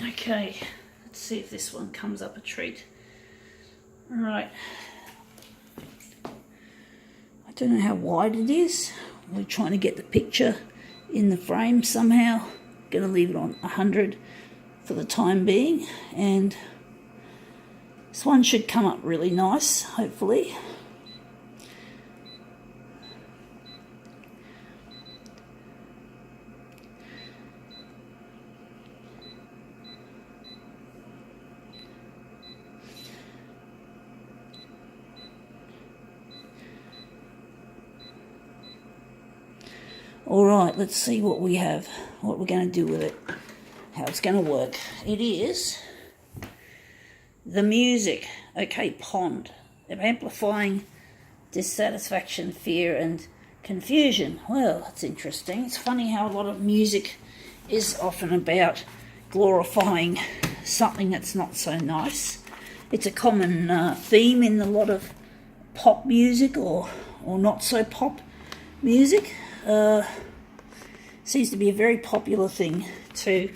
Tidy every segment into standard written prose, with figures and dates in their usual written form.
Okay, let's see if this one comes up a treat. Alright. I don't know how wide it is. We're trying to get the picture in the frame somehow. Going to leave it on 100 for the time being. And this one should come up really nice, hopefully. Alright, let's see what we have, what we're going to do with it, how it's going to work. It is the music, okay, pond, amplifying dissatisfaction, fear and confusion. Well, that's interesting. It's funny how a lot of music is often about glorifying something that's not so nice. It's a common theme in a lot of pop music or not so pop music. Seems to be a very popular thing to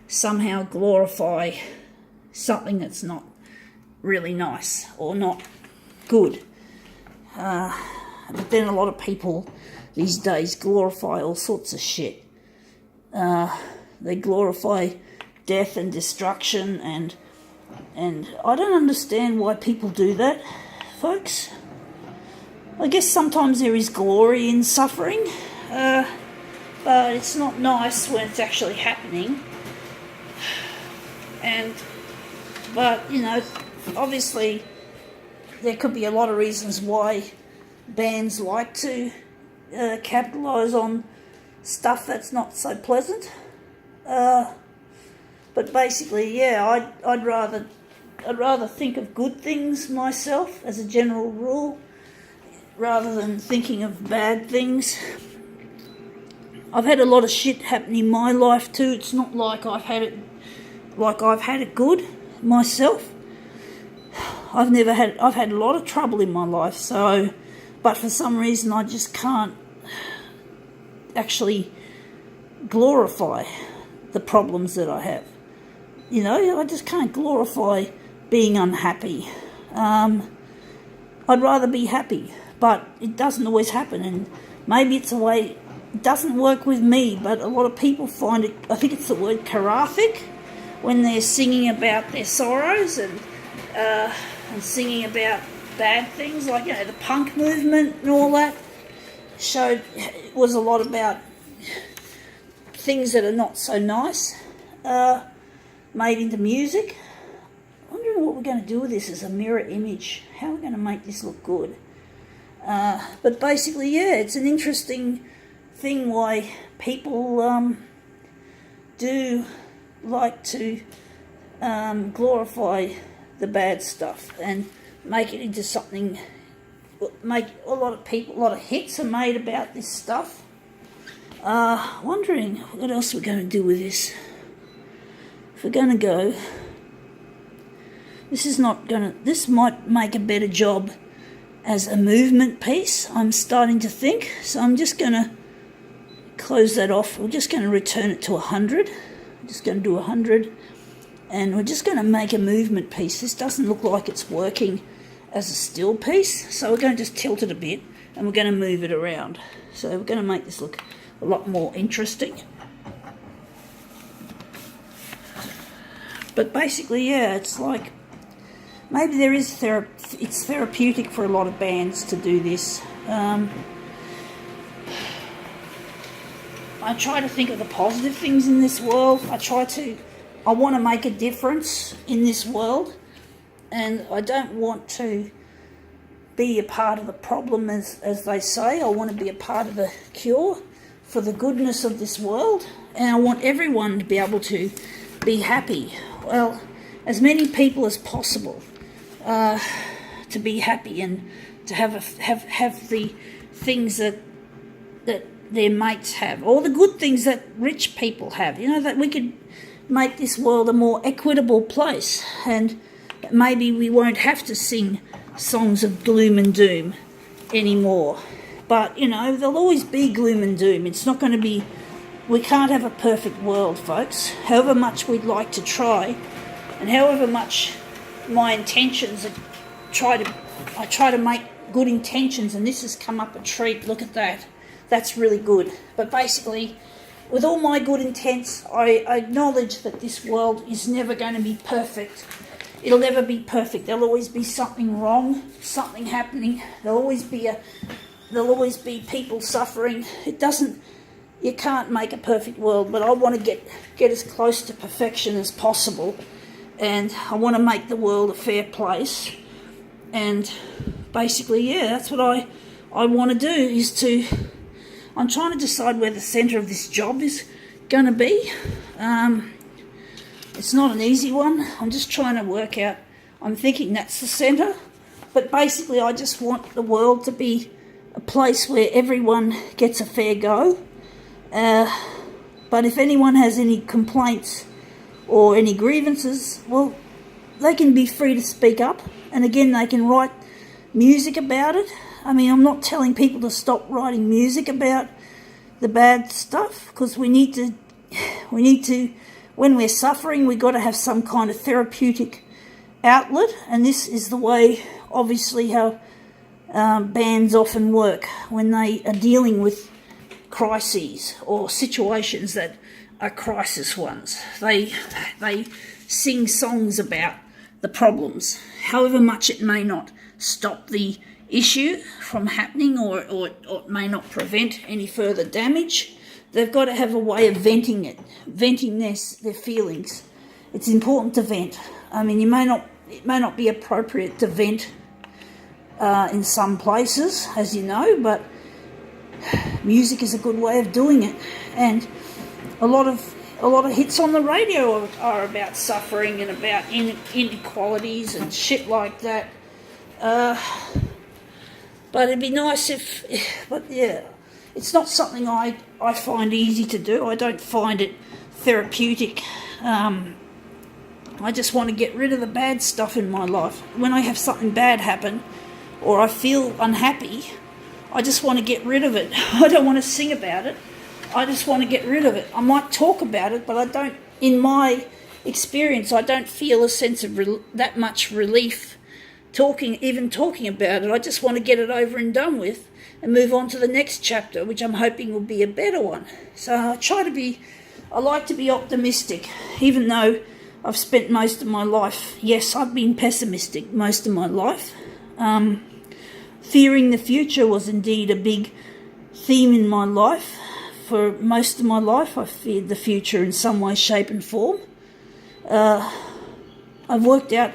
somehow glorify something that's not really nice or not good. But then a lot of people these days glorify all sorts of shit. They glorify death and destruction and I don't understand why people do that, folks. I guess sometimes there is glory in suffering, but it's not nice when it's actually happening. But you know, obviously there could be a lot of reasons why bands like to capitalise on stuff that's not so pleasant. But basically, yeah, I'd rather think of good things myself as a general rule, rather than thinking of bad things. I've had a lot of shit happen in my life too. It's not like I've had it good myself. I've had a lot of trouble in my life, but for some reason I just can't actually glorify the problems that I have. You know, I just can't glorify being unhappy. I'd rather be happy. But it doesn't always happen, and maybe it's a way, it doesn't work with me, but a lot of people find it, I think it's the word cathartic, when they're singing about their sorrows and singing about bad things, like, you know, the punk movement and all that, was a lot about things that are not so nice, made into music. I'm wondering what we're going to do with this as a mirror image. How are we going to make this look good? But basically, yeah, it's an interesting thing why people do like to glorify the bad stuff and make it into something. Make a lot of hits are made about this stuff. Wondering what else we're going to do with this. If we're going to go, this might make a better job as a movement piece, I'm starting to think. So I'm just going to close that off. We're just going to return it to 100. I'm just going to do 100. And we're just going to make a movement piece. This doesn't look like it's working as a still piece. So we're going to just tilt it a bit and we're going to move it around. So we're going to make this look a lot more interesting. But basically, yeah, it's like, maybe there is it's therapeutic for a lot of bands to do this. I try to think of the positive things in this world. I want to make a difference in this world, and I don't want to be a part of the problem, as they say. I want to be a part of the cure for the goodness of this world, and I want everyone to be able to be happy. Well, as many people as possible. To be happy and to have the things that their mates have, all the good things that rich people have. You know, that we could make this world a more equitable place, and maybe we won't have to sing songs of gloom and doom anymore. But you know, there'll always be gloom and doom. It's not going to be we can't have a perfect world, folks. However much we'd like to try, and however much my intentions are, I try to make good intentions, and this has come up a treat. Look at that. That's really good. But basically, with all my good intents, I acknowledge that this world is never going to be perfect. It'll never be perfect. There'll always be something wrong, something happening. There'll always be people suffering. You can't make a perfect world, but I want to get as close to perfection as possible, and I want to make the world a fair place. And basically, yeah, that's what I want to do. I'm trying to decide where the centre of this job is going to be. It's not an easy one. I'm just trying to work out. I'm thinking that's the centre, but basically I just want the world to be a place where everyone gets a fair go. But if anyone has any complaints or any grievances, well, they can be free to speak up. And again, they can write music about it. I mean, I'm not telling people to stop writing music about the bad stuff, because we need to, when we're suffering, we've got to have some kind of therapeutic outlet. And this is the way, obviously, how bands often work when they are dealing with crises or situations that are crisis ones. They sing songs about the problems, however much it may not stop the issue from happening, or it may not prevent any further damage. They've got to have a way of venting their feelings. It's important to vent. I mean, it may not be appropriate to vent in some places, as you know, but music is a good way of doing it. And a lot of hits on the radio are about suffering and about inequalities and shit like that. But it'd be nice but yeah, it's not something I find easy to do. I don't find it therapeutic. I just want to get rid of the bad stuff in my life. When I have something bad happen, or I feel unhappy, I just want to get rid of it. I don't want to sing about it. I just want to get rid of it. I might talk about it, but I don't, in my experience, I don't feel a sense of that much relief even talking about it. I just want to get it over and done with and move on to the next chapter, which I'm hoping will be a better one. So I like to be optimistic, even though I've spent most of my life, yes, I've been pessimistic most of my life. Fearing the future was indeed a big theme in my life. For most of my life, I feared the future in some way, shape and form. I've worked out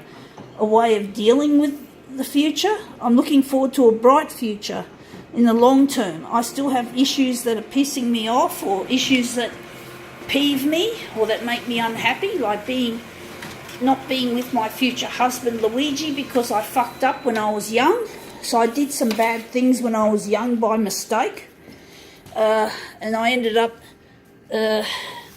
a way of dealing with the future. I'm looking forward to a bright future in the long term. I still have issues that are pissing me off, or issues that peeve me or that make me unhappy, like not being with my future husband Luigi because I fucked up when I was young. So I did some bad things when I was young by mistake, and I ended up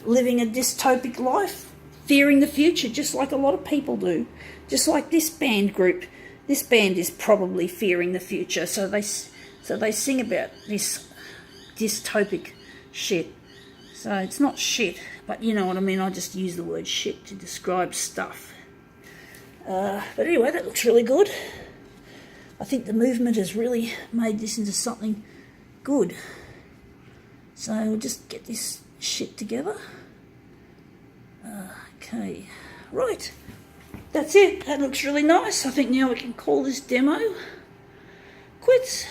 living a dystopic life, fearing the future, just like a lot of people do. Just like this band group. This band is probably fearing the future, so they sing about this dystopic shit. So it's not shit, but you know what I mean. I just use the word shit to describe stuff. But anyway, that looks really good. I think the movement has really made this into something good. So we'll just get this shit together. Okay, right. That's it. That looks really nice. I think now we can call this demo quits.